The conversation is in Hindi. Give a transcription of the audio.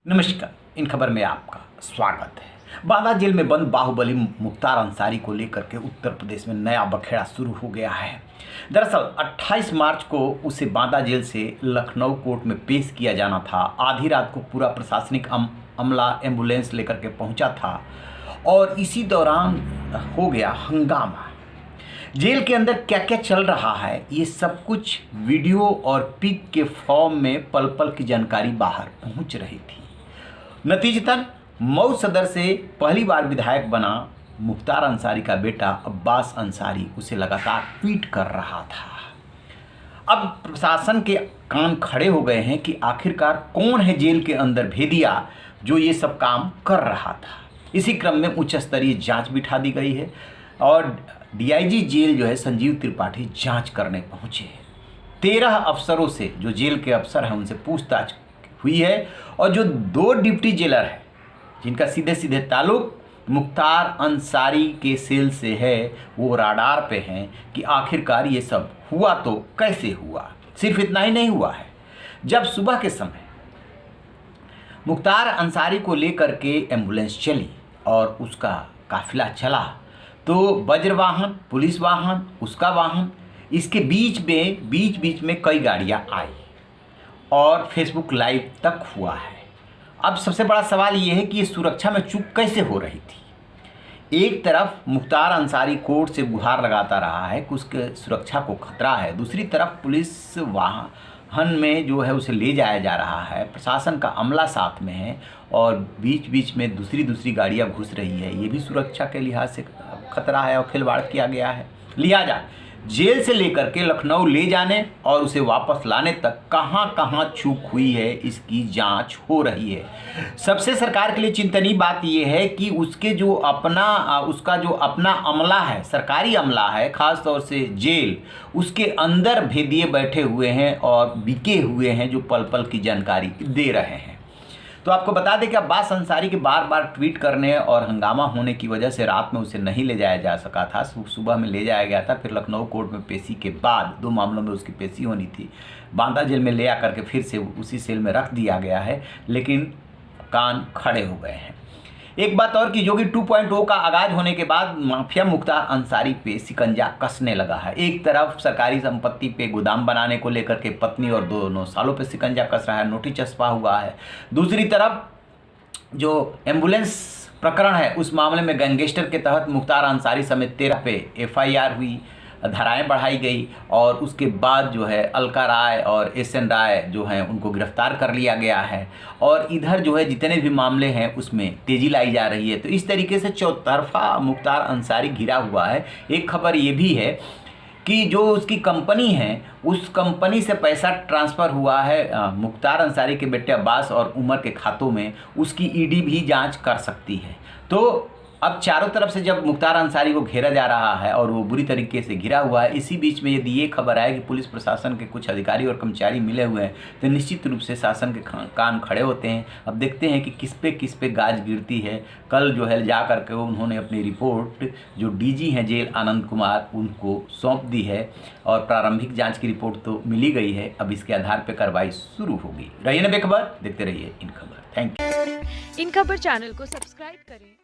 नमस्कार, इन खबर में आपका स्वागत है। बांदा जेल में बंद बाहुबली मुख्तार अंसारी को लेकर के उत्तर प्रदेश में नया बखेड़ा शुरू हो गया है। दरअसल 28 मार्च को उसे बांदा जेल से लखनऊ कोर्ट में पेश किया जाना था। आधी रात को पूरा प्रशासनिक अमला एम्बुलेंस लेकर के पहुंचा था और इसी दौरान हो गया हंगामा। जेल के अंदर क्या क्या चल रहा है, ये सब कुछ वीडियो और पिक के फॉर्म में पल पल की जानकारी बाहर पहुंच रही थी। नतीजतन मऊ सदर से पहली बार विधायक बना मुख्तार अंसारी का बेटा अब्बास अंसारी उसे लगातार ट्वीट कर रहा था। अब प्रशासन के कान खड़े हो गए हैं कि आखिरकार कौन है जेल के अंदर भेदिया जो ये सब काम कर रहा था। इसी क्रम में उच्च स्तरीय जांच बिठा दी गई है और डीआईजी जेल जो है संजीव त्रिपाठी जांच करने पहुंचे हैं। 13 अफसरों से जो जेल के अफसर हैं उनसे पूछताछ हुई है और जो 2 डिप्टी जेलर हैं जिनका सीधे सीधे ताल्लुक मुख्तार अंसारी के सेल से है, वो राडार पे हैं कि आखिरकार ये सब हुआ तो कैसे हुआ। सिर्फ इतना ही नहीं हुआ है, जब सुबह के समय मुख्तार अंसारी को लेकर के एम्बुलेंस चली और उसका काफिला चला तो वज्र वाहन, पुलिस वाहन, उसका वाहन, इसके बीच में कई गाड़ियां आई और फेसबुक लाइव तक हुआ है। अब सबसे बड़ा सवाल ये है कि ये सुरक्षा में चूक कैसे हो रही थी। एक तरफ मुख्तार अंसारी कोर्ट से गुहार लगाता रहा है कि उसके सुरक्षा को खतरा है, दूसरी तरफ पुलिस वाहन में जो है उसे ले जाया जा रहा है, प्रशासन का अमला साथ में है और बीच में दूसरी गाड़ियां घुस रही है। ये भी सुरक्षा के लिहाज से खतरा है और खिलवाड़ किया गया है। लिहाजा जेल से लेकर के लखनऊ ले जाने और उसे वापस लाने तक कहां चूक हुई है, इसकी जांच हो रही है। सबसे सरकार के लिए चिंतनीय बात यह है कि उसका जो अपना अमला है, सरकारी अमला है, खास तौर से जेल, उसके अंदर भेदिए बैठे हुए हैं और बिके हुए हैं जो पल पल की जानकारी दे रहे हैं। तो आपको बता दें कि अब्बास अंसारी के बार ट्वीट करने और हंगामा होने की वजह से रात में उसे नहीं ले जाया जा सका था। सुबह में ले जाया गया था, फिर लखनऊ कोर्ट में पेशी के बाद 2 मामलों में उसकी पेशी होनी थी। बांदा जेल में ले आकर के फिर से उसी सेल में रख दिया गया है, लेकिन कान खड़े हो गए हैं। एक बात और कि योगी 2.0 का आगाज होने के बाद माफिया मुख्तार अंसारी पे शिकंजा कसने लगा है। एक तरफ सरकारी संपत्ति पे गोदाम बनाने को लेकर के पत्नी और 2 सालों पे शिकंजा कस रहा है, नोटिस चस्पा हुआ है। दूसरी तरफ जो एम्बुलेंस प्रकरण है उस मामले में गैंगस्टर के तहत मुख्तार अंसारी समेत 13 पे FIR हुई, धाराएं बढ़ाई गई और उसके बाद जो है अलका राय और SN राय जो हैं उनको गिरफ्तार कर लिया गया है और इधर जो है जितने भी मामले हैं उसमें तेज़ी लाई जा रही है। तो इस तरीके से चौतरफा मुख्तार अंसारी घिरा हुआ है। एक खबर ये भी है कि जो उसकी कंपनी है उस कंपनी से पैसा ट्रांसफ़र हुआ है मुख्तार अंसारी के बेटे अब्बास और उमर के खातों में, उसकी ED भी जांच कर सकती है। तो अब चारों तरफ से जब मुख्तार अंसारी को घेरा जा रहा है और वो बुरी तरीके से घिरा हुआ है, इसी बीच में यदि ये खबर आए कि पुलिस प्रशासन के कुछ अधिकारी और कर्मचारी मिले हुए हैं तो निश्चित रूप से शासन के कान खड़े होते हैं। अब देखते हैं कि किस पे गाज गिरती है। कल जो है जा करके उन्होंने अपनी रिपोर्ट जो DG हैं जेल आनंद कुमार उनको सौंप दी है और प्रारंभिक जाँच की रिपोर्ट तो मिली गई है। अब इसके आधार पर कार्रवाई शुरू होगी। रहिए ना बेखबर, देखते रहिए इन खबर। Thank you. इन खबर चैनल को सब्सक्राइब करें।